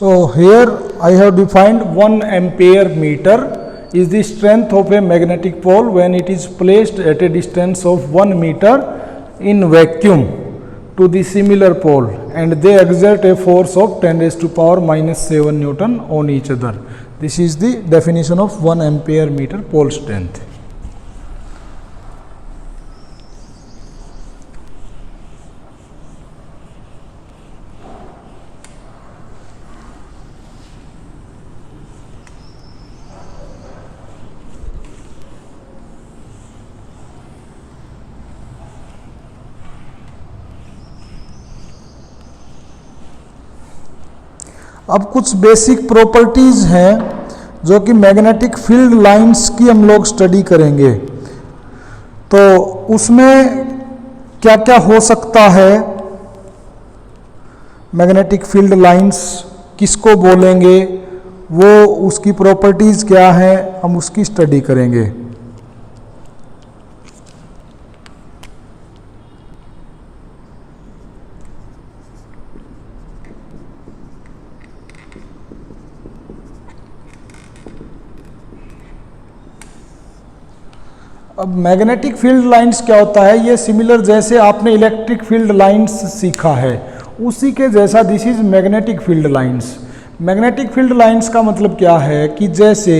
So here I have defined 1 ampere meter is the strength of a magnetic pole when it is placed at a distance of 1 meter in vacuum to the similar pole and they exert a force of 10 raised to power minus 7 Newton on each other. This is the definition of 1 ampere meter pole strength. अब कुछ basic properties हैं जो कि magnetic field lines की हम लोग study करेंगे। तो उसमें क्या क्या हो सकता है, मैग्नेटिक फील्ड लाइंस किसको बोलेंगे, वो उसकी प्रॉपर्टीज क्या है, हम उसकी स्टडी करेंगे। अब मैग्नेटिक फील्ड लाइंस क्या होता है, ये सिमिलर जैसे आपने इलेक्ट्रिक फील्ड लाइंस सीखा है उसी के जैसा this is magnetic field lines. Magnetic field lines का मतलब क्या है कि जैसे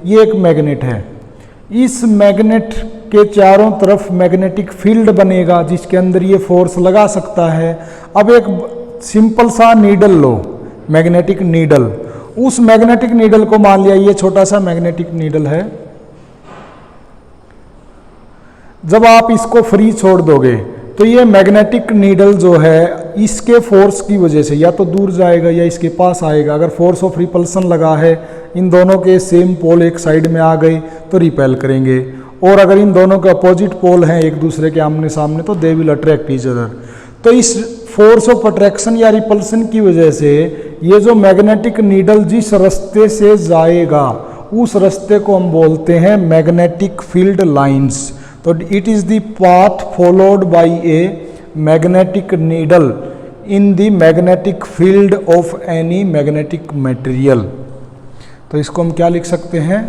ये एक मैग्नेट है, इस मैग्नेट के चारों तरफ मैग्नेटिक फील्ड बनेगा जिसके अंदर ये फोर्स लगा सकता है। अब एक सिंपल सा नीडल लो, मैग्नेटिक नीडल, उस मैग्नेटिक नीडल को मान लिया ये छोटा सा मैग्नेटिक नीडल है। जब आप इसको फ्री छोड़ दोगे तो ये मैग्नेटिक नीडल जो है इसके फोर्स की वजह से या तो दूर जाएगा या इसके पास आएगा। अगर फोर्स ऑफ रिपल्सन लगा है, इन दोनों के सेम पोल एक साइड में आ गए तो रिपेल करेंगे, और अगर इन दोनों के अपोजिट पोल हैं एक दूसरे के आमने सामने तो they will attract each other. तो इस फोर्स ऑफ अट्रैक्शन या रिपल्सन की वजह से ये जो मैग्नेटिक नीडल जिस रास्ते से जाएगा उस रास्ते को हम बोलते हैं मैग्नेटिक फील्ड लाइंस। तो it is the path followed by a magnetic needle in the magnetic field of any magnetic material. तो इसको हम क्या लिख सकते हैं,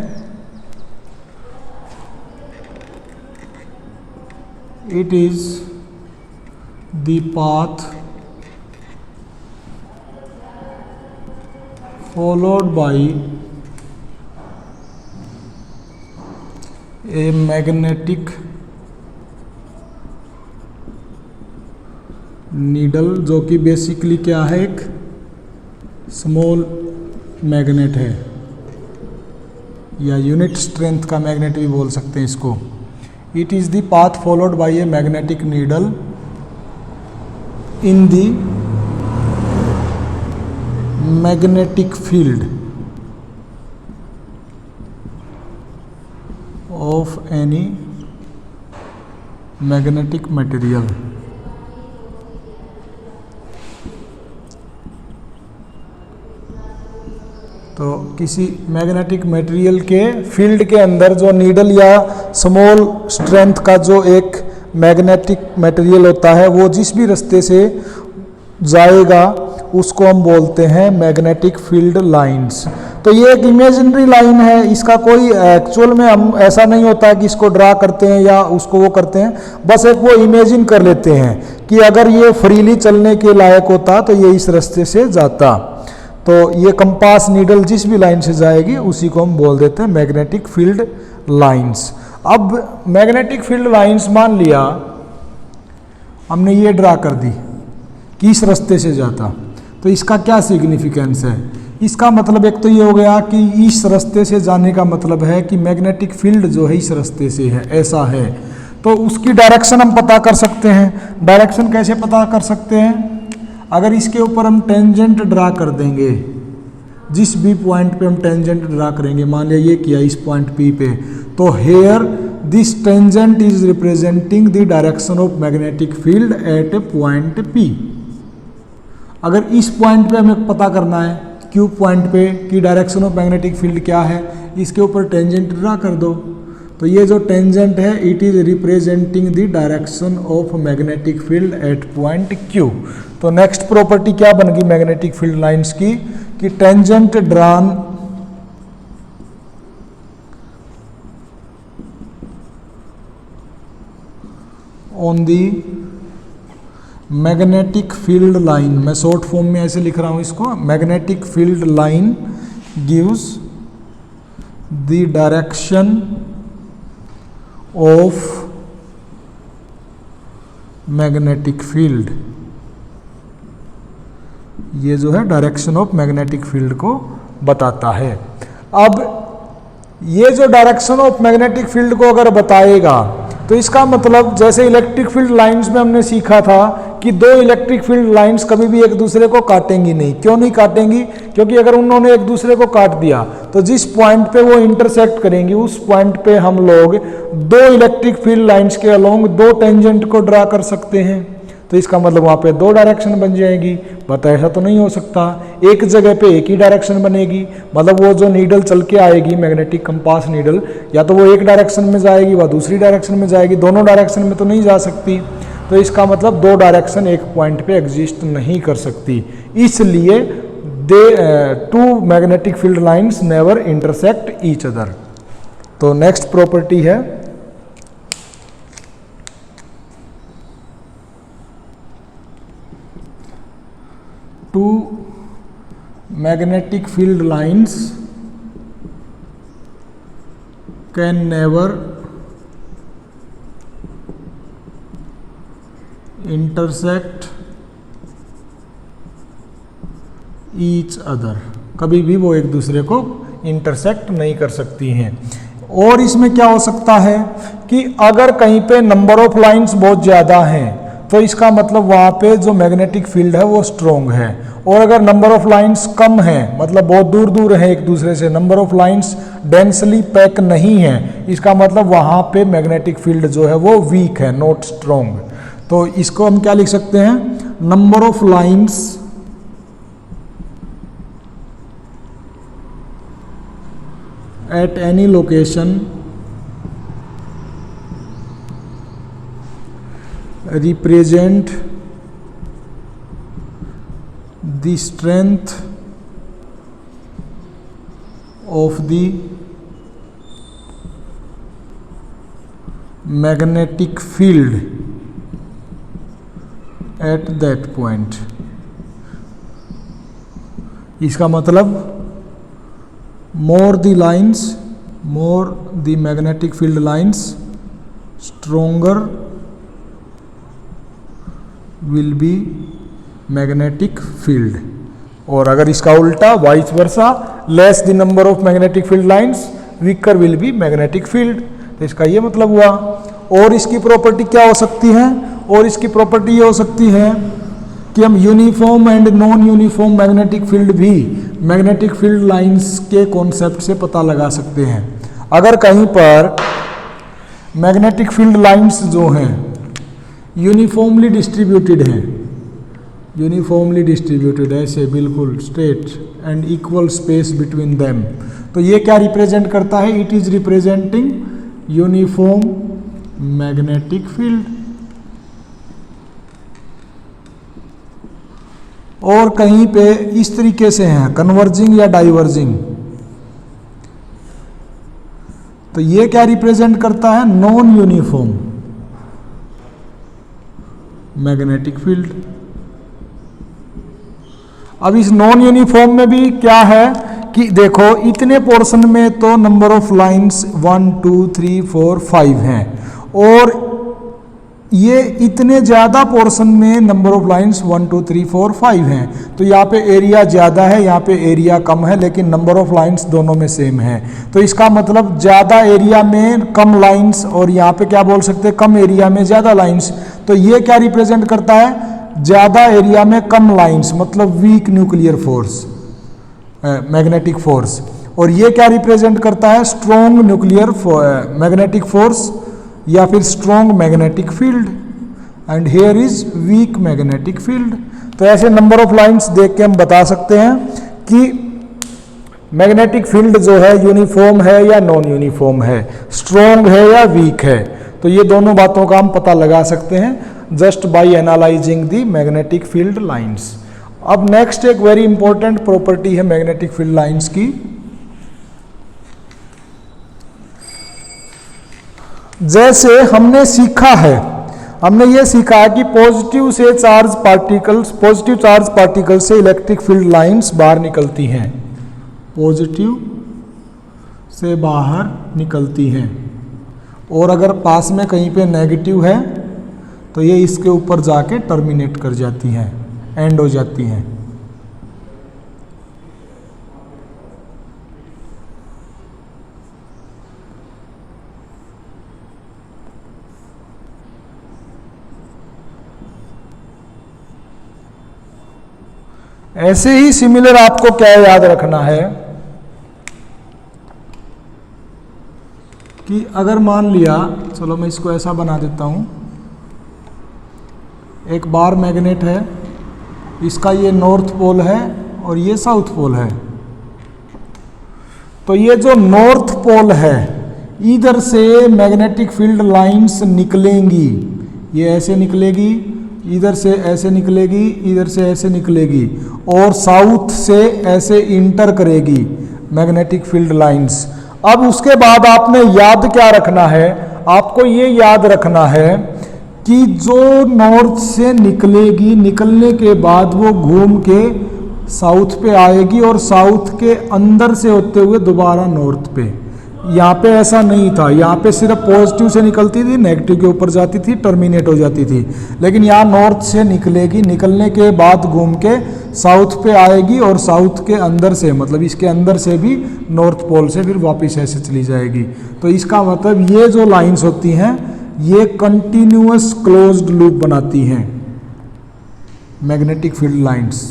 it is the path followed by a magnetic needle, जो कि बेसिकली क्या है, एक स्मॉल मैग्नेट है या यूनिट स्ट्रेंथ का मैग्नेट भी बोल सकते हैं इसको। It is the path followed by a magnetic needle in the magnetic field of any magnetic material. तो किसी मैग्नेटिक मटेरियल के फील्ड के अंदर जो नीडल या स्मॉल स्ट्रेंथ का जो एक मैग्नेटिक मटेरियल होता है वो जिस भी रास्ते से जाएगा उसको हम बोलते हैं मैग्नेटिक फील्ड लाइंस। तो ये एक इमेजिनरी लाइन है, इसका कोई एक्चुअल में हम ऐसा नहीं होता है कि इसको ड्रा करते हैं या उसको वो करते हैं, बस एक वो इमेजिन कर लेते हैं कि अगर ये फ्रीली चलने के लायक होता तो ये इस रास्ते से जाता। तो ये कंपास नीडल जिस भी लाइन से जाएगी उसी को हम बोल देते हैं मैग्नेटिक फील्ड लाइंस। अब मैग्नेटिक फील्ड लाइंस मान लिया हमने ये ड्रा कर दी कि इस रास्ते से जाता, तो इसका क्या सिग्निफिकेंस है, इसका मतलब एक तो ये हो गया कि इस रास्ते से जाने का मतलब है कि मैग्नेटिक फील्ड जो है इस रास्ते से है, ऐसा है। तो उसकी डायरेक्शन हम पता कर सकते हैं। डायरेक्शन कैसे पता कर सकते हैं, अगर इसके ऊपर हम टेंजेंट ड्रा कर देंगे, जिस भी पॉइंट पे हम टेंजेंट ड्रा करेंगे, मान लिया ये किया इस पॉइंट पी पे, तो here this tangent is representing the direction of magnetic field at a point P. अगर इस पॉइंट पे हमें पता करना है क्यू पॉइंट पे कि डायरेक्शन ऑफ मैग्नेटिक फील्ड क्या है, इसके ऊपर टेंजेंट ड्रा कर दो, तो ये जो टेंजेंट है it is representing the direction of magnetic field eight point Q। तो नेक्स्ट प्रॉपर्टी क्या बन गई मैग्नेटिक फील्ड लाइंस की कि tangent drawn on the magnetic field line, मैं शॉर्ट फॉर्म में ऐसे लिख रहा हूं इसको, magnetic field line gives the direction of magnetic field. ये जो है डायरेक्शन ऑफ मैग्नेटिक फील्ड को बताता है। अब ये जो डायरेक्शन ऑफ मैग्नेटिक फील्ड को अगर बताएगा तो इसका मतलब जैसे इलेक्ट्रिक फील्ड लाइंस में हमने सीखा था कि दो इलेक्ट्रिक फील्ड लाइंस कभी भी एक दूसरे को काटेंगी नहीं। क्यों नहीं काटेंगी? क्योंकि अगर उन्होंने एक दूसरे को काट दिया तो जिस पॉइंट पे वो इंटरसेक्ट करेंगी उस पॉइंट पे हम लोग दो इलेक्ट्रिक फील्ड लाइंस के अलोंग दो टेंजेंट को ड्रा कर सकते हैं। तो इसका मतलब वहां पे दो डायरेक्शन बन जाएगी। बट ऐसा तो नहीं हो सकता, एक जगह पे एक ही डायरेक्शन बनेगी। मतलब वो जो नीडल चल के आएगी मैग्नेटिक कंपास नीडल, या तो वो एक डायरेक्शन में जाएगी व दूसरी डायरेक्शन में जाएगी, दोनों डायरेक्शन में तो नहीं जा सकती। तो इसका मतलब दो डायरेक्शन एक पॉइंट पे एग्जिस्ट नहीं कर सकती। इसलिए two magnetic field lines never intersect each other. तो नेक्स्ट प्रॉपर्टी है two magnetic field lines can never intersect each other। कभी भी वो एक दूसरे को इंटरसेक्ट नहीं कर सकती हैं। और इसमें क्या हो सकता है कि अगर कहीं पे नंबर ऑफ लाइंस बहुत ज़्यादा हैं तो इसका मतलब वहाँ पे जो मैग्नेटिक फील्ड है वो स्ट्रोंग है। और अगर नंबर ऑफ लाइंस कम है, मतलब बहुत दूर दूर है एक दूसरे से, number of lines densely pack नहीं है, इसका मतलब वहाँ पे मैग्नेटिक फील्ड जो है वो वीक है, नॉट स्ट्रोंग। तो इसको हम क्या लिख सकते हैं? Number of lines at any location represent the strength of the magnetic field at that point। इसका मतलब more the lines, more the magnetic field lines, stronger will be magnetic field. और अगर इसका उल्टा vice versa, less the number of magnetic field lines weaker will be magnetic field. तो इसका ये मतलब हुआ। और इसकी प्रॉपर्टी क्या हो सकती है? और इसकी प्रॉपर्टी ये हो सकती है कि हम uniform and non uniform magnetic field भी मैग्नेटिक फील्ड लाइंस के कॉन्सेप्ट से पता लगा सकते हैं। अगर कहीं पर मैग्नेटिक फील्ड लाइंस जो हैं यूनिफॉर्मली डिस्ट्रीब्यूटेड है, यूनिफॉर्मली डिस्ट्रीब्यूटेड ऐसे बिल्कुल straight and equal space between them, तो ये क्या रिप्रेजेंट करता है? It is representing uniform magnetic field. और कहीं पे इस तरीके से हैं कन्वर्जिंग या डाइवर्जिंग, तो ये क्या रिप्रेजेंट करता है? Non uniform magnetic field. अब इस नॉन यूनिफॉर्म में भी क्या है कि देखो इतने पोर्शन में तो नंबर ऑफ लाइंस 1 2 3 4 5 हैं, और ये इतने ज़्यादा पोर्शन में नंबर ऑफ लाइंस 1 2 3 4 5 हैं। तो यहाँ पे एरिया ज़्यादा है, यहाँ पे एरिया कम है, लेकिन नंबर ऑफ लाइंस दोनों में सेम है। तो इसका मतलब ज़्यादा एरिया में कम लाइंस, और यहाँ पे क्या बोल सकते हैं? कम एरिया में ज़्यादा लाइंस। तो ये क्या रिप्रेजेंट करता है? ज़्यादा एरिया में कम लाइंस, मतलब weak nuclear force, magnetic force. और ये क्या रिप्रेजेंट करता है? स्ट्रॉन्ग न्यूक्लियर मैग्नेटिक फोर्स या फिर strong magnetic field. And here is weak magnetic field. तो ऐसे नंबर ऑफ लाइंस देख के हम बता सकते हैं कि मैग्नेटिक फील्ड जो है यूनिफॉर्म है या नॉन यूनिफॉर्म है, स्ट्रॉन्ग है या वीक है। तो ये दोनों बातों का हम पता लगा सकते हैं just by analysing the magnetic field lines. अब नेक्स्ट एक वेरी इंपॉर्टेंट प्रॉपर्टी है मैग्नेटिक फील्ड लाइंस की। जैसे हमने ये सीखा है कि पॉजिटिव चार्ज पार्टिकल से इलेक्ट्रिक फील्ड लाइंस बाहर निकलती हैं, पॉजिटिव से बाहर निकलती हैं, और अगर पास में कहीं पे नेगेटिव है तो ये इसके ऊपर जाके टर्मिनेट कर जाती हैं, एंड हो जाती हैं। ऐसे ही सिमिलर आपको क्या याद रखना है कि अगर मान लिया, चलो मैं इसको ऐसा बना देता हूं, एक बार मैग्नेट है, इसका ये नॉर्थ पोल है और ये साउथ पोल है। तो ये जो नॉर्थ पोल है इधर से मैग्नेटिक फील्ड लाइंस निकलेंगी, ये ऐसे निकलेगी, इधर से ऐसे निकलेगी, इधर से ऐसे निकलेगी, और साउथ से ऐसे इंटर करेगी मैग्नेटिक फील्ड लाइंस। अब उसके बाद आपने याद क्या रखना है, आपको ये याद रखना है कि जो नॉर्थ से निकलेगी, निकलने के बाद वो घूम के साउथ पे आएगी और साउथ के अंदर से होते हुए दोबारा नॉर्थ पे। यहाँ पे ऐसा नहीं था, यहाँ पे सिर्फ पॉजिटिव से निकलती थी, नेगेटिव के ऊपर जाती थी, टर्मिनेट हो जाती थी। लेकिन यहाँ नॉर्थ से निकलेगी, निकलने के बाद घूम के साउथ पे आएगी और साउथ के अंदर से, मतलब इसके अंदर से भी नॉर्थ पोल से फिर वापस ऐसे चली जाएगी। तो इसका मतलब ये जो लाइंस होती हैं ये कंटिन्यूअस क्लोज्ड लूप बनाती हैं मैग्नेटिक फील्ड लाइंस।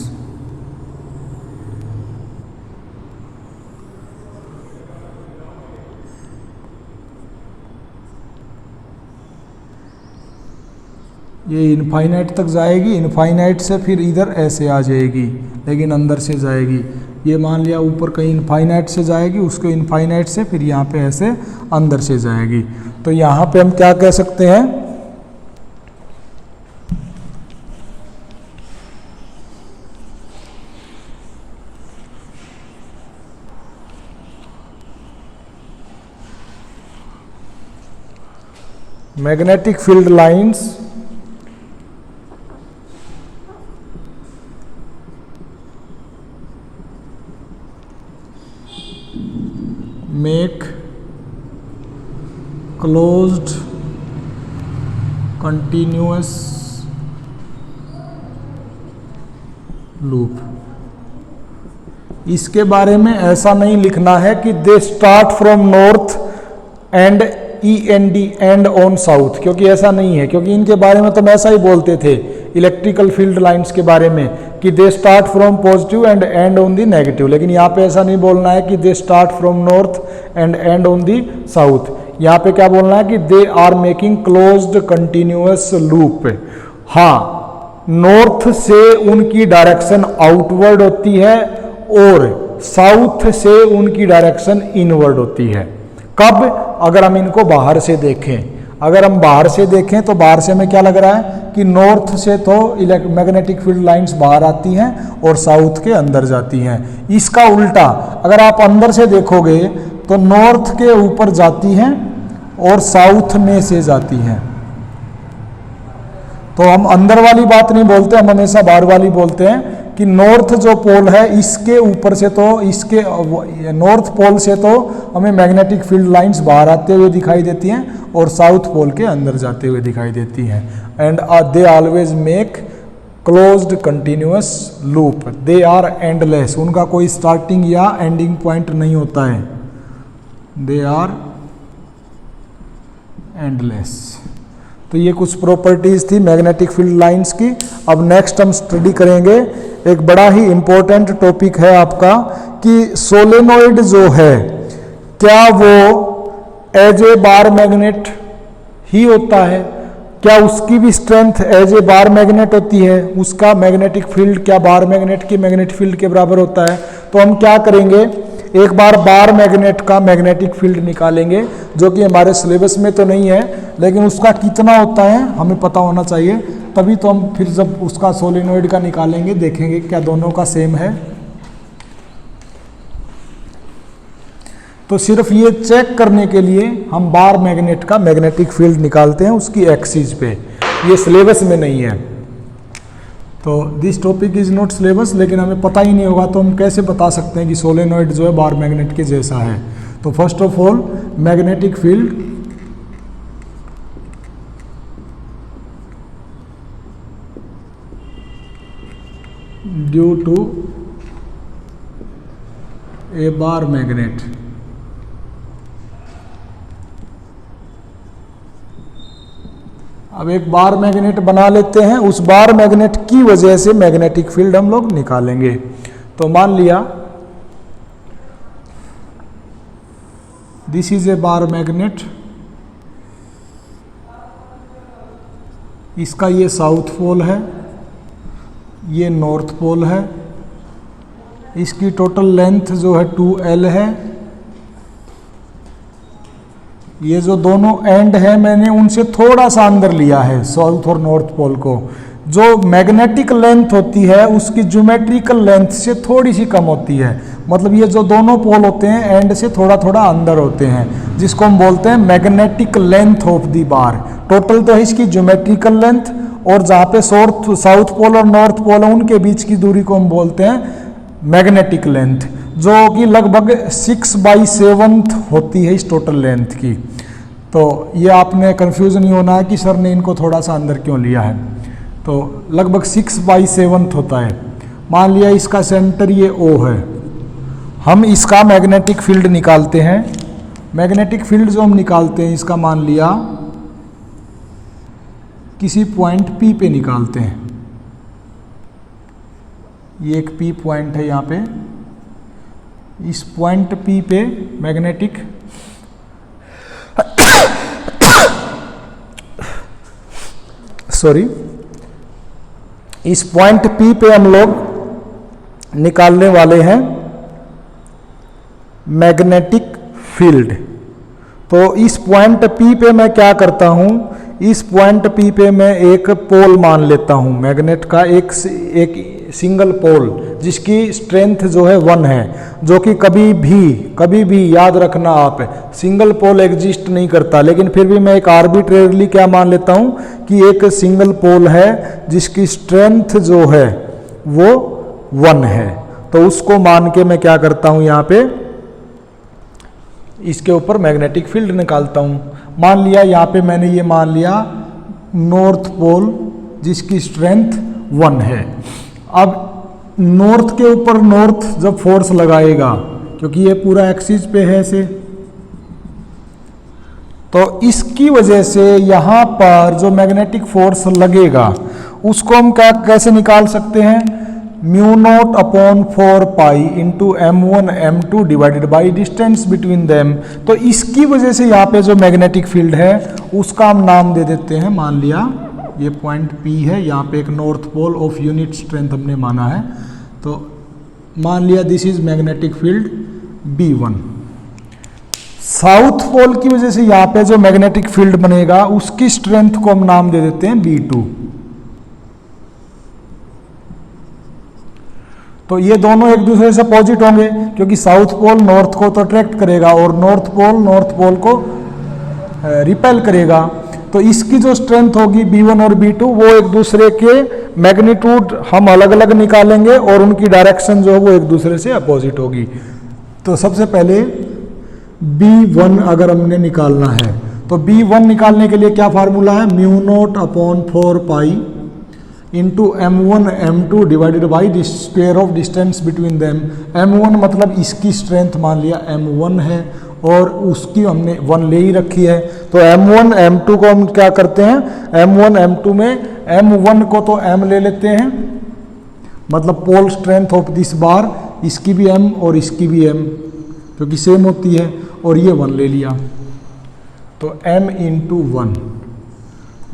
ये इनफाइनाइट तक जाएगी, इनफाइनाइट से फिर इधर ऐसे आ जाएगी, लेकिन अंदर से जाएगी। ये मान लिया ऊपर कहीं इनफाइनाइट से जाएगी, उसको इनफाइनाइट से फिर यहाँ पे ऐसे अंदर से जाएगी। तो यहाँ पे हम क्या कह सकते हैं, magnetic field lines make closed continuous loop। इसके बारे में ऐसा नहीं लिखना है कि they start from north and END and on south, क्योंकि ऐसा नहीं है, क्योंकि इनके बारे में तो हम ऐसा ही बोलते थे इलेक्ट्रिकल फील्ड लाइंस के बारे में कि they start from positive and end on the negative. लेकिन यहाँ पे ऐसा नहीं बोलना है कि they start from north and end on the south. यहाँ पे क्या बोलना है कि they are making closed continuous loop. हाँ, नॉर्थ से उनकी डायरेक्शन आउटवर्ड होती है और साउथ से उनकी डायरेक्शन इनवर्ड होती है। कब? अगर हम इनको बाहर से देखें, अगर हम बाहर से देखें तो बाहर से हमें क्या लग रहा है कि नॉर्थ से तो मैग्नेटिक फील्ड लाइंस बाहर आती हैं और साउथ के अंदर जाती हैं। इसका उल्टा अगर आप अंदर से देखोगे तो नॉर्थ के ऊपर जाती हैं और साउथ में से जाती हैं। तो हम अंदर वाली बात नहीं बोलते, हम हमेशा बाहर वाली बोलते हैं कि नॉर्थ जो पोल है इसके ऊपर से तो इसके नॉर्थ पोल से तो हमें मैग्नेटिक फील्ड लाइंस बाहर आते हुए दिखाई देती हैं और साउथ पोल के अंदर जाते हुए दिखाई देती हैं। And they always make closed continuous loop. They are endless, उनका कोई स्टार्टिंग या एंडिंग पॉइंट नहीं होता है। They are endless. तो ये कुछ प्रॉपर्टीज थी मैग्नेटिक फील्ड लाइंस की। अब नेक्स्ट हम स्टडी करेंगे एक बड़ा ही इंपॉर्टेंट टॉपिक है आपका कि सोलेनॉइड जो है क्या वो एज ए बार मैग्नेट ही होता है, क्या उसकी भी strength as a bar magnet होती है, उसका मैग्नेटिक फील्ड क्या बार मैग्नेट की मैग्नेटिक फील्ड के बराबर होता है। तो हम क्या करेंगे, एक बार मैग्नेट का मैग्नेटिक फील्ड निकालेंगे, जो कि हमारे सिलेबस में तो नहीं है, लेकिन उसका कितना होता है हमें पता होना चाहिए, तभी तो हम फिर जब उसका सोलेनोइड का निकालेंगे देखेंगे क्या दोनों का सेम है। तो सिर्फ ये चेक करने के लिए हम बार मैग्नेट का मैग्नेटिक फील्ड निकालते हैं उसकी एक्सिस पे, ये सिलेबस में नहीं है। तो this topic is not syllabus, लेकिन हमें पता ही नहीं होगा तो हम कैसे बता सकते हैं कि सोलेनोइड जो है बार मैग्नेट के जैसा है। तो first of all magnetic field due to a bar magnet, अब एक बार मैग्नेट बना लेते हैं, उस बार मैग्नेट की वजह से मैग्नेटिक फील्ड हम लोग निकालेंगे। तो मान लिया this is a bar magnet, इसका ये साउथ पोल है, ये नॉर्थ पोल है, इसकी टोटल लेंथ जो है 2L है, ये जो दोनों एंड है मैंने उनसे थोड़ा सा अंदर लिया है साउथ और नॉर्थ पोल को। जो मैग्नेटिक लेंथ होती है उसकी ज्योमेट्रिकल लेंथ से थोड़ी सी कम होती है, मतलब ये जो दोनों पोल होते हैं एंड से थोड़ा थोड़ा अंदर होते हैं, जिसको हम बोलते हैं magnetic length of the bar. Total तो है इसकी ज्योमेट्रिकल लेंथ, और जहाँ पे साउथ पोल और नॉर्थ पोल है उनके बीच की दूरी को हम बोलते हैं मैग्नेटिक लेंथ, जो कि लगभग 6/7 होती है इस टोटल लेंथ की। तो ये आपने कंफ्यूज नहीं होना है कि सर ने इनको थोड़ा सा अंदर क्यों लिया है, तो लगभग 6/7 होता है। मान लिया इसका सेंटर ये O है, हम इसका मैग्नेटिक फील्ड निकालते हैं। मैग्नेटिक फील्ड जो हम निकालते हैं इसका मान लिया किसी पॉइंट P पे निकालते हैं, ये एक P पॉइंट है यहाँ पे, इस पॉइंट P पे मैग्नेटिक इस पॉइंट P पे हम लोग निकालने वाले हैं मैग्नेटिक फील्ड। तो इस पॉइंट P पे मैं क्या करता हूं, इस पॉइंट P पे मैं एक पोल मान लेता हूं मैग्नेट का, एक सिंगल पोल जिसकी स्ट्रेंथ जो है 1 है, जो कि कभी भी याद रखना आप, सिंगल पोल एग्जिस्ट नहीं करता, लेकिन फिर भी मैं एक आर्बिट्रेरली क्या मान लेता हूं कि एक सिंगल पोल है जिसकी स्ट्रेंथ जो है वो 1 है। तो उसको मान के मैं क्या करता हूं, यहाँ पे इसके ऊपर मैग्नेटिक फील्ड निकालता हूं। मान लिया यहाँ पे मैंने ये मान लिया नॉर्थ पोल जिसकी स्ट्रेंथ 1 है। अब नॉर्थ के ऊपर नॉर्थ जब फोर्स लगाएगा, क्योंकि ये पूरा एक्सिस पे है ऐसे, तो इसकी वजह से यहां पर जो मैग्नेटिक फोर्स लगेगा उसको हम कैसे निकाल सकते हैं, μ0/4π into m1 m2 divided by distance between them. तो इसकी वजह से यहाँ पे जो मैग्नेटिक फील्ड है उसका हम नाम दे देते हैं, मान लिया ये पॉइंट P है, यहाँ पे एक north pole of unit strength हमने माना है, तो मान लिया this is magnetic field B1। South pole की वजह से यहाँ पे जो मैग्नेटिक फील्ड बनेगा उसकी स्ट्रेंथ को हम नाम दे देते हैं B2। तो ये दोनों एक दूसरे से अपोजिट होंगे, क्योंकि साउथ पोल नॉर्थ को तो अट्रैक्ट करेगा और नॉर्थ पोल को रिपेल करेगा। तो इसकी जो स्ट्रेंथ होगी B1 और B2 वो एक दूसरे के मैग्नीट्यूड हम अलग अलग निकालेंगे और उनकी डायरेक्शन जो है वो एक दूसरे से अपोजिट होगी। तो सबसे पहले B1 अगर हमने निकालना है तो B1 निकालने के लिए क्या फार्मूला है, μ0/4π into m1 m2 divided by square of distance between them. m1 मतलब इसकी स्ट्रेंथ मान लिया m1 है और उसकी हमने 1 ले ही रखी है, तो m1 m2 को हम क्या करते हैं, m1 m2 में m1 को तो m ले लेते हैं, मतलब पोल स्ट्रेंथ ऑफ दिस बार, इसकी भी m और इसकी भी m क्योंकि सेम होती है, और ये 1 ले लिया, तो m into 1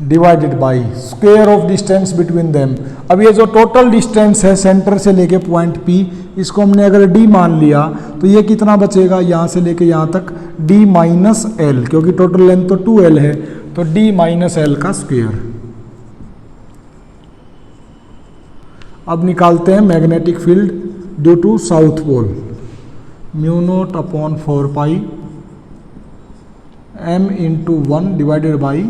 divided by square of distance between them. अब ये जो टोटल डिस्टेंस है सेंटर से लेके पॉइंट P, इसको हमने अगर d मान लिया तो ये कितना बचेगा, यहाँ से लेके यहाँ तक d माइनस एल, क्योंकि टोटल लेंथ तो 2l है, तो d माइनस एल का स्क्वायर। अब निकालते हैं magnetic field due to south pole, mu naught upon 4 pi m into 1 divided by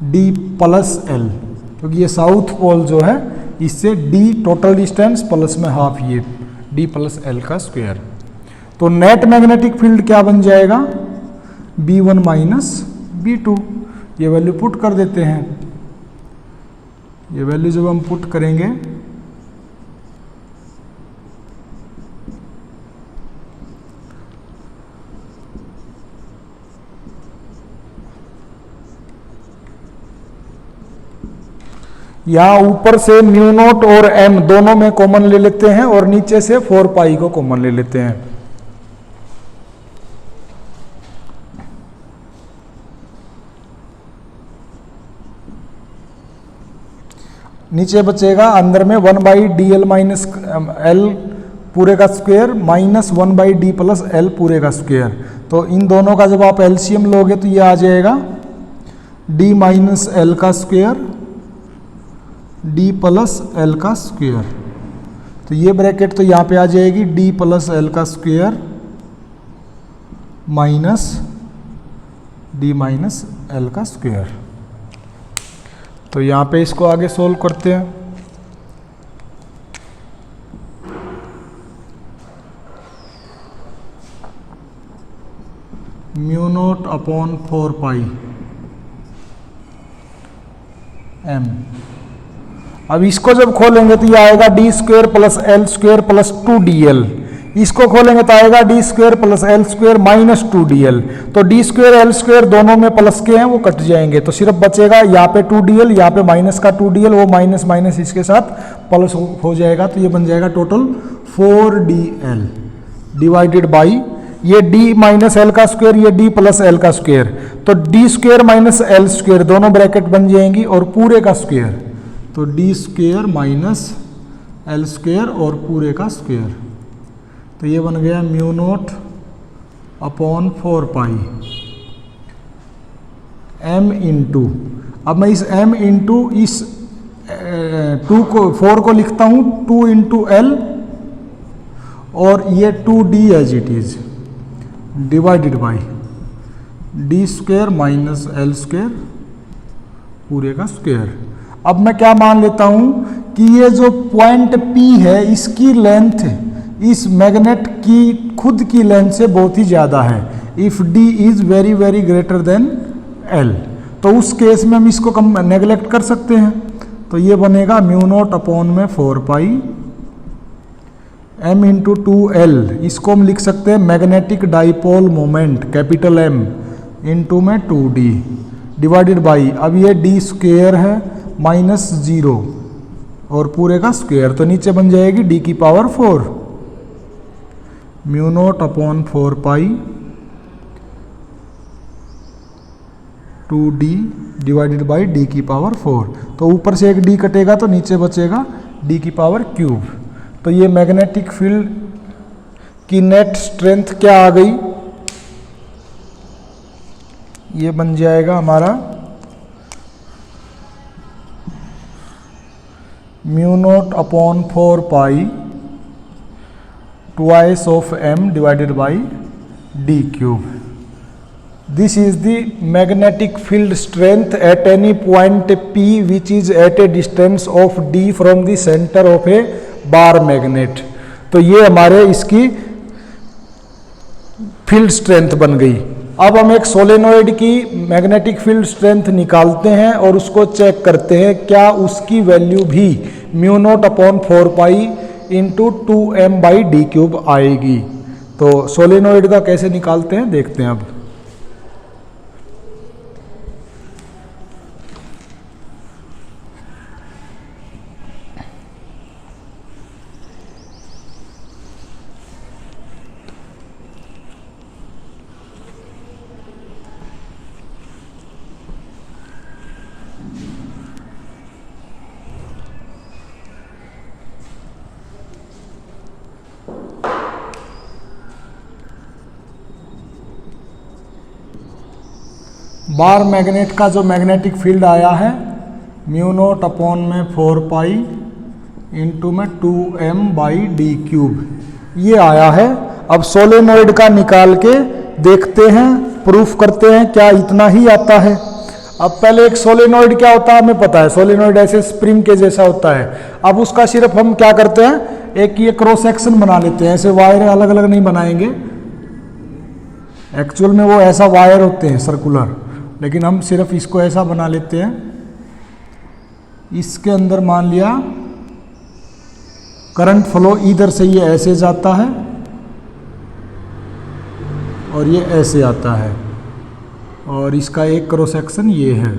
d plus L, क्योंकि ये साउथ पोल जो है इससे d टोटल डिस्टेंस प्लस में हाफ, ये d प्लस एल का स्क्वायर। तो नेट मैग्नेटिक फील्ड क्या बन जाएगा, b1 माइनस b2। ये वैल्यू पुट कर देते हैं, ये वैल्यू जब हम पुट करेंगे यहाँ ऊपर से म्यू नॉट और m दोनों में कॉमन ले लेते हैं और नीचे से 4 पाई को कॉमन ले लेते हैं। नीचे बचेगा अंदर में 1 by D L minus L पूरे का square minus 1 by D plus L पूरे का स्क्वायर। तो इन दोनों का जब आप एलसीएम लोगे तो ये आ जाएगा डी माइनस एल का स्क्वायर डी प्लस एल का स्क्वायर। तो ये ब्रैकेट तो यहाँ पे आ जाएगी डी प्लस एल का square minus D minus L का स्क्वायर। तो यहाँ पे इसको आगे सोल्व करते हैं। म्यू नॉट अपॉन 4 पाई एम। अब इसको जब खोलेंगे तो ये आएगा D square plus L square plus 2dl। इसको खोलेंगे तो आएगा D square plus L square minus 2dl। तो डी स्क्वायर एल स्क्वायर दोनों में प्लस के हैं, वो कट जाएंगे, तो सिर्फ बचेगा यहाँ पे 2dl, यहाँ पे माइनस का 2dl, वो माइनस माइनस इसके साथ प्लस हो जाएगा। तो ये बन जाएगा टोटल 4dl डिवाइडेड बाई ये d माइनस एल का स्क्वायर, ये d प्लस एल का स्क्वायर। तो d square minus L square दोनों ब्रैकेट बन जाएंगी और पूरे का स्क्वायर, तो d square minus L square और पूरे का स्क्वायर। तो ये बन गया mu naught upon 4 pi m into, अब मैं इस m इंटू इस 4 को लिखता हूँ 2 इंटू एल और ये 2d as it is divided by D square minus L square पूरे का स्क्वायर। अब मैं क्या मान लेता हूं कि ये जो पॉइंट P है इसकी लेंथ इस मैग्नेट की खुद की लेंथ से बहुत ही ज़्यादा है। If D is very very greater than L, तो उस केस में हम इसको कम नेगलेक्ट कर सकते हैं। तो ये बनेगा म्यू नॉट अपॉन में 4 पाई m इंटू 2l। इसको हम लिख सकते हैं magnetic dipole moment capital M into में 2d डिवाइडेड बाई, अब ये d स्क्वेयर है माइनस 0 और पूरे का स्क्वायर, तो नीचे बन जाएगी d की power 4 mu naught upon 4 pi 2d divided by d की पावर 4। तो ऊपर से एक d कटेगा तो नीचे बचेगा d की पावर क्यूब। तो ये मैग्नेटिक फील्ड की नेट स्ट्रेंथ क्या आ गई, ये बन जाएगा हमारा mu naught upon 4 pi twice of m divided by d cube. This is the magnetic field strength at any point P which is at a distance of d from the center of a bar magnet। तो ये हमारे इसकी field strength बन गई। अब हम एक solenoid की मैग्नेटिक फील्ड स्ट्रेंथ निकालते हैं और उसको चेक करते हैं क्या उसकी वैल्यू भी mu naught upon 4 pi into 2m by d cube आएगी। तो सोलेनोइड का कैसे निकालते हैं देखते हैं अब। बार मैग्नेट का जो मैग्नेटिक फील्ड आया है म्यू नॉट अपॉन में 4 पाई इंटू में 2m/d³, ये आया है। अब सोलेनोइड का निकाल के देखते हैं, प्रूफ करते हैं क्या इतना ही आता है। अब पहले एक सोलेनोइड क्या होता है हमें पता है, सोलेनोइड ऐसे स्प्रिंग के जैसा होता है। अब उसका सिर्फ हम क्या करते हैं, एक ये क्रॉस सेक्शन बना लेते हैं, ऐसे वायर अलग अलग नहीं बनाएंगे, एक्चुअल में वो ऐसा वायर होते हैं सर्कुलर, लेकिन हम सिर्फ इसको ऐसा बना लेते हैं। इसके अंदर मान लिया करंट फ्लो इधर से ये ऐसे जाता है और ये ऐसे आता है, और इसका एक क्रॉस सेक्शन ये है,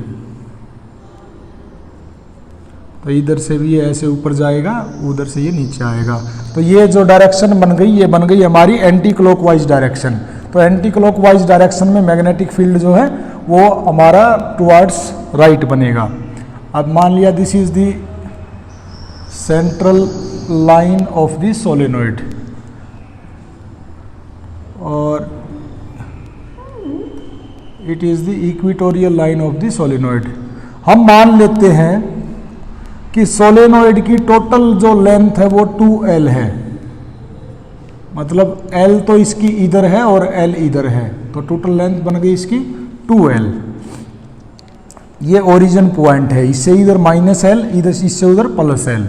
तो इधर से भी ये ऐसे ऊपर जाएगा, उधर से ये नीचे आएगा। तो ये जो डायरेक्शन बन गई, ये बन गई हमारी एंटी क्लॉकवाइज डायरेक्शन। तो एंटी क्लॉकवाइज डायरेक्शन में मैग्नेटिक फील्ड जो है वो हमारा टुवर्ड्स राइट बनेगा। अब मान लिया this is the central line of the solenoid, और it is the equatorial line of the solenoid. हम मान लेते हैं कि सोलेनोइड की टोटल जो लेंथ है वो 2L है, मतलब L तो इसकी इधर है और L इधर है, तो टोटल लेंथ बन गई इसकी 2L। ये ओरिजिन पॉइंट है, इससे इधर -L, इधर इससे उधर +L।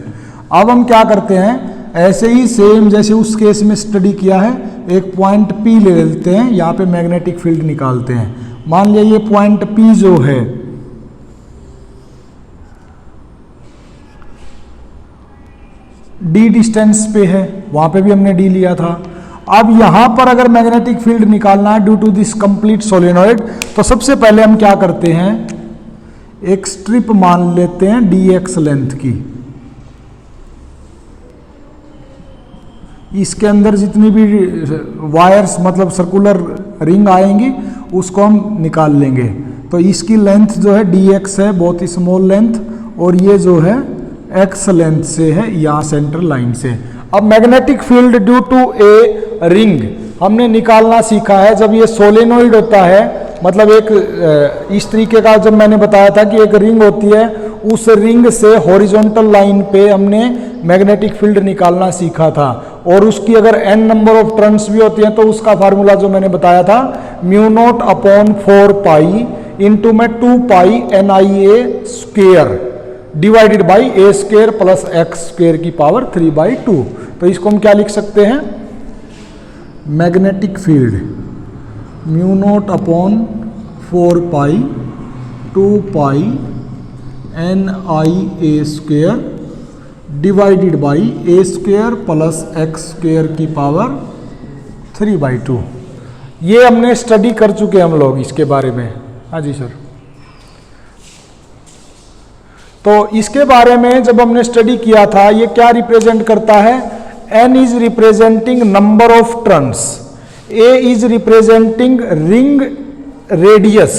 अब हम क्या करते हैं, ऐसे ही सेम जैसे उस केस में स्टडी किया है, एक पॉइंट P ले लेते हैं, यहाँ पे मैग्नेटिक फील्ड निकालते हैं। मान लिया ये पॉइंट P जो है D डिस्टेंस पे है, वहां पे भी हमने D लिया था। अब यहां पर अगर मैग्नेटिक फील्ड निकालना है due to this complete solenoid, तो सबसे पहले हम क्या करते हैं, एक स्ट्रिप मान लेते हैं dx लेंथ की। इसके अंदर जितनी भी वायर्स मतलब सर्कुलर रिंग आएंगी उसको हम निकाल लेंगे। तो इसकी लेंथ जो है dx है, बहुत ही स्मॉल लेंथ, और ये जो है x लेंथ से है, यहाँ सेंटर लाइन से। अब magnetic field due to a ring हमने निकालना सीखा है। जब ये सोलेनोइड होता है, मतलब एक इस तरीके का, जब मैंने बताया था कि एक रिंग होती है, उस रिंग से हॉरिजॉन्टल लाइन पे हमने मैग्नेटिक फील्ड निकालना सीखा था, और उसकी अगर n नंबर ऑफ टर्न्स भी होती हैं तो उसका फार्मूला जो मैंने बताया था mu naught upon 4 pi into में 2 पाई NIA² divided by a² plus x² की पावर 3/2। तो इसको हम क्या लिख सकते हैं, magnetic field mu naught upon 4 pi 2 pi NIA² divided by a² plus x² की पावर 3/2। ये हमने स्टडी कर चुके हम लोग इसके बारे में। हाँ जी सर। तो इसके बारे में जब हमने स्टडी किया था, ये क्या रिप्रेजेंट करता है, n is representing number of turns, a is representing ring radius,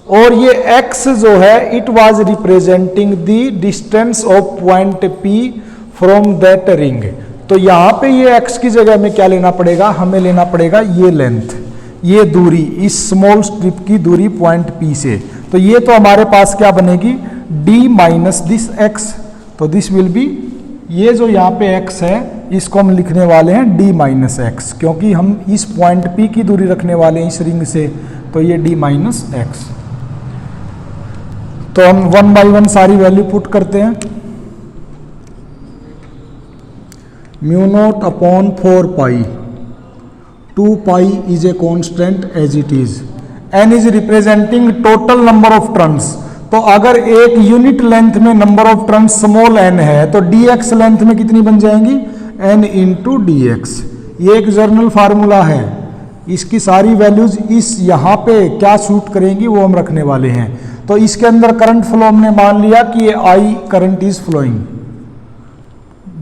और ये x जो है it was representing the distance of point P from that ring. तो यहाँ पे ये x की जगह में क्या लेना पड़ेगा, हमें लेना पड़ेगा ये लेंथ, ये दूरी, इस स्मॉल स्ट्रिप की दूरी पॉइंट P से। तो ये तो हमारे पास क्या बनेगी, d माइनस दिस x। तो दिस विल बी, ये जो यहाँ पे x है इसको हम लिखने वाले हैं d माइनस x, क्योंकि हम इस पॉइंट P की दूरी रखने वाले हैं इस रिंग से, तो ये d माइनस x। तो हम 1 बाई 1 सारी वैल्यू पुट करते हैं। Mu naught upon 4 pi 2 pi is a constant as it is. n is representing total number of turns. तो अगर एक यूनिट लेंथ में number of turns small n है तो dx लेंथ में कितनी बन जाएंगी, n इंटू dx। ये एक जर्नल फार्मूला है, इसकी सारी वैल्यूज इस यहाँ पे क्या शूट करेंगी वो हम रखने वाले हैं। तो इसके अंदर करंट फ्लो हमने मान लिया कि ये I करंट इज फ्लोइंग,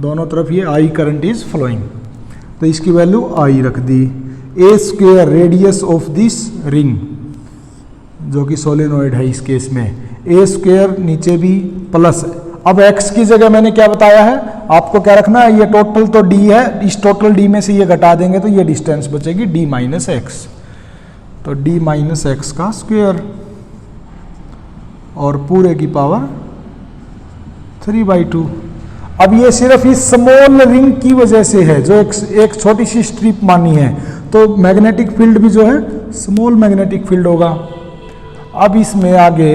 दोनों तरफ ये I करंट इज फ्लोइंग, तो इसकी वैल्यू I रख दी। a² radius of this ring जो कि सोलेनोइड है इस केस में, a² नीचे भी प्लस। अब x की जगह मैंने क्या बताया है, आपको क्या रखना है, ये टोटल तो d है, इस टोटल d में से ये घटा देंगे तो ये डिस्टेंस बचेगी d माइनस एक्स, तो d माइनस एक्स का स्क्वायर। और पूरे की पावर 3/2। अब ये सिर्फ इस स्मॉल रिंग की वजह से है, जो एक छोटी सी स्ट्रिप मानी है, तो मैग्नेटिक फील्ड भी जो है स्मॉल मैग्नेटिक फील्ड होगा। अब इसमें आगे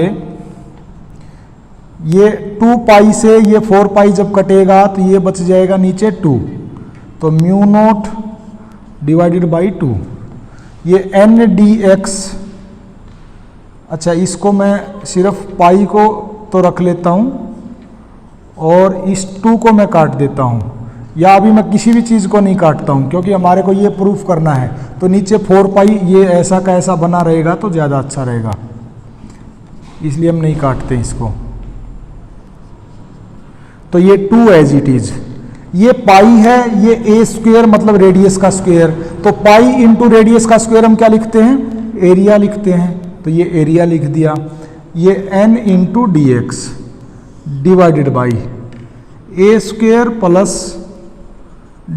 ये 2 पाई से ये 4 पाई जब कटेगा तो ये बच जाएगा नीचे 2, तो म्यू नॉट डिवाइडेड बाई 2, ये NdX। अच्छा, इसको मैं सिर्फ पाई को तो रख लेता हूँ और इस 2 को मैं काट देता हूँ, या अभी मैं किसी भी चीज़ को नहीं काटता हूँ क्योंकि हमारे को ये प्रूफ करना है। तो नीचे 4 पाई ये ऐसा का ऐसा बना रहेगा तो ज़्यादा अच्छा रहेगा, इसलिए हम नहीं काटते इसको। तो ये 2 एज इट इज, ये पाई है, ये a स्क्वेयर मतलब रेडियस का स्क्वेयर, तो पाई इंटू रेडियस का स्क्वेयर हम क्या लिखते हैं, एरिया लिखते हैं, तो ये एरिया लिख दिया। ये n into D x divided by a square plus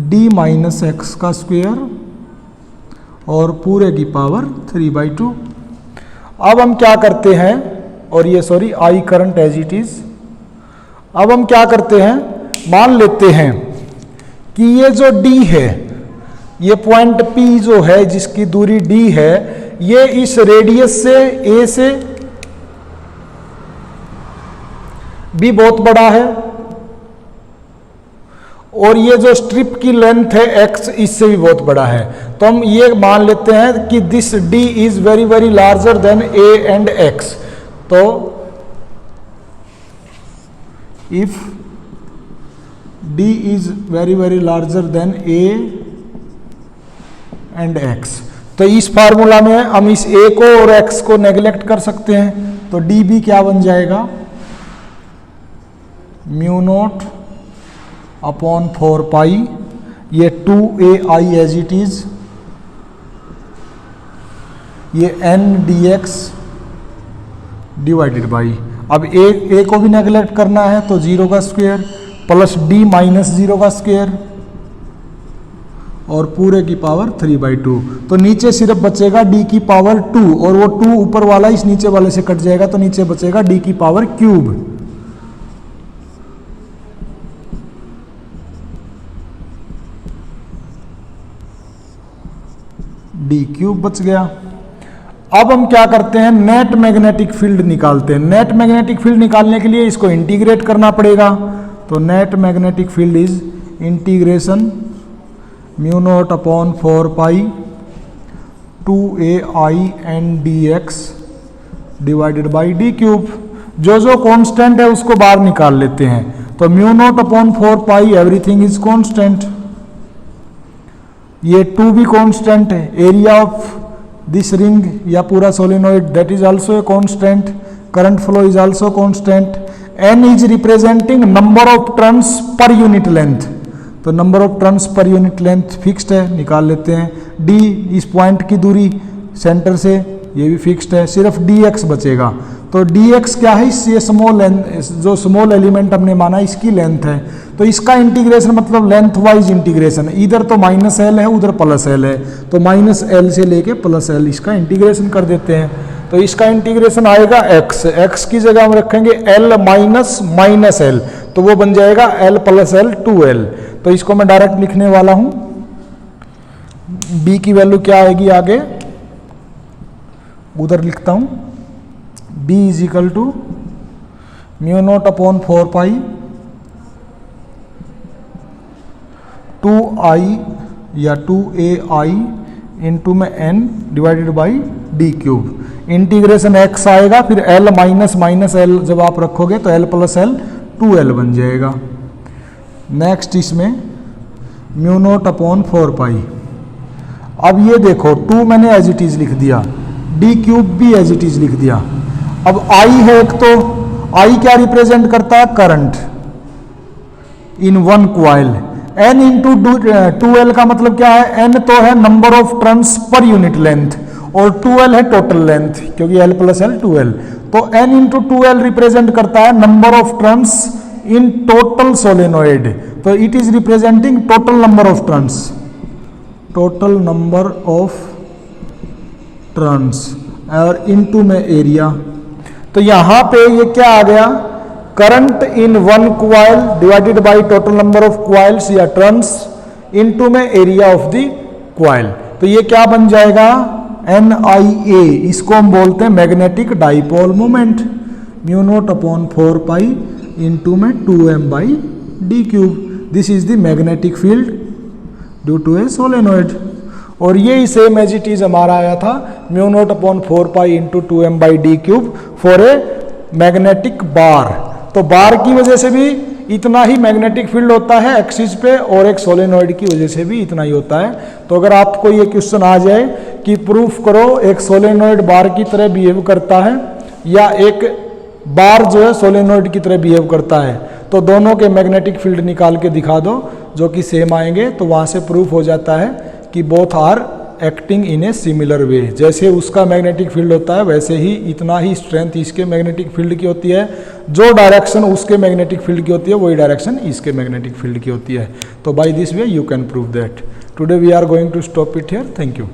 d minus x का स्क्वेयर और पूरे की पावर 3/2। अब हम क्या करते हैं, और ये sorry I current as it is. अब हम क्या करते हैं, मान लेते हैं कि ये जो D है, ये पॉइंट P जो है जिसकी दूरी D है, ये इस रेडियस से A से भी बहुत बड़ा है, और ये जो स्ट्रिप की लेंथ है X इससे भी बहुत बड़ा है। तो हम ये मान लेते हैं कि this D is very very larger than A and X। तो if D is very very larger than A and X, तो इस फार्मूला में हम इस A को और X को नेग्लेक्ट कर सकते हैं, तो D भी क्या बन जाएगा, म्यू नॉट अपॉन 4 पाई, ये 2AI एज इट इज, ये NdX डिवाइडेड बाई, अब a को भी नेगलेक्ट करना है तो 0 का स्क्वायर प्लस d माइनस 0 का स्क्वायर और पूरे की पावर 3/2। तो नीचे सिर्फ बचेगा d की पावर 2, और वो 2 ऊपर वाला इस नीचे वाले से कट जाएगा, तो नीचे बचेगा d की पावर क्यूब। d क्यूब बच गया। अब हम क्या करते हैं, नेट मैग्नेटिक फील्ड निकालते हैं। नेट मैग्नेटिक फील्ड निकालने के लिए इसको इंटीग्रेट करना पड़ेगा, तो net magnetic field is integration mu naught upon 4 pi 2AI NdX divided by d cube. जो जो कांस्टेंट है उसको बाहर निकाल लेते हैं, तो mu naught upon 4 pi everything is constant, ये 2 भी कांस्टेंट है, एरिया ऑफ दिस रिंग या पूरा solenoid that is also a constant, current flow is also constant, n is representing number of turns per unit length, तो number of turns per unit length fixed है, निकाल लेते हैं। d इस point की दूरी सेंटर से, ये भी फिक्स्ड है, सिर्फ dx बचेगा, तो dx क्या है, ये स्मॉल लेंथ, जो स्मॉल एलिमेंट हमने माना इसकी लेंथ है, तो इसका इंटीग्रेशन मतलब लेंथ वाइज इंटीग्रेशन, इधर तो -l है उधर +l है, तो -l से लेके +l इसका इंटीग्रेशन कर देते हैं। तो इसका इंटीग्रेशन आएगा x की जगह हम रखेंगे l माइनस l, तो वो बन जाएगा l + l 2l। तो इसको मैं डायरेक्ट लिखने वाला हूं, b की वैल्यू क्या आएगी आगे उधर लिखता हूं, b is equal to mu naught upon 4 pi 2I या 2AI इंटू में n divided by d cube. Integration x आएगा, फिर l माइनस l जब आप रखोगे तो l + l 2l बन जाएगा। नेक्स्ट इसमें म्यू नॉट अपॉन 4 पाई, अब ये देखो 2 मैंने एज इट इज लिख दिया, d क्यूब भी एज इट इज लिख दिया। अब I है एक, तो I क्या रिप्रेजेंट करता है, current in one coil, n into 2l का मतलब क्या है, n तो है number of turns per unit length और 2l है टोटल लेंथ, क्योंकि l + l 2l, तो n इंटू 2l रिप्रेजेंट करता है number of turns in total solenoid, तो it is representing total number of turns, total number of turns और into में area. तो यहां पे ये क्या आ गया, current in one coil divided by total number of coils या टर्न्स इनटू में एरिया ऑफ द क्वाइल। तो ये क्या बन जाएगा, NIA, इसको हम बोलते हैं magnetic dipole moment, mu naught upon 4 pi into में 2m by d cube. This is the magnetic field due to a solenoid. और ये सेम एज इट इज हमारा आया था mu naught upon 4 pi into 2m by d cube for a magnetic bar. तो bar की वजह से भी इतना ही मैग्नेटिक फील्ड होता है एक्सिस पे, और एक सोलेनोइड की वजह से भी इतना ही होता है। तो अगर आपको ये क्वेश्चन आ जाए कि प्रूफ करो एक सोलेनोइड बार की तरह बिहेव करता है या एक बार जो है सोलेनोइड की तरह बिहेव करता है, तो दोनों के मैग्नेटिक फील्ड निकाल के दिखा दो जो कि सेम आएंगे, तो वहां से प्रूफ हो जाता है कि both are acting in a similar way. जैसे उसका मैग्नेटिक फील्ड होता है वैसे ही इतना ही स्ट्रेंथ इसके मैग्नेटिक फील्ड की होती है, जो डायरेक्शन उसके मैग्नेटिक फील्ड की होती है वही डायरेक्शन इसके मैग्नेटिक फील्ड की होती है। तो by this way you can prove that. Today we are going to stop it here. Thank you.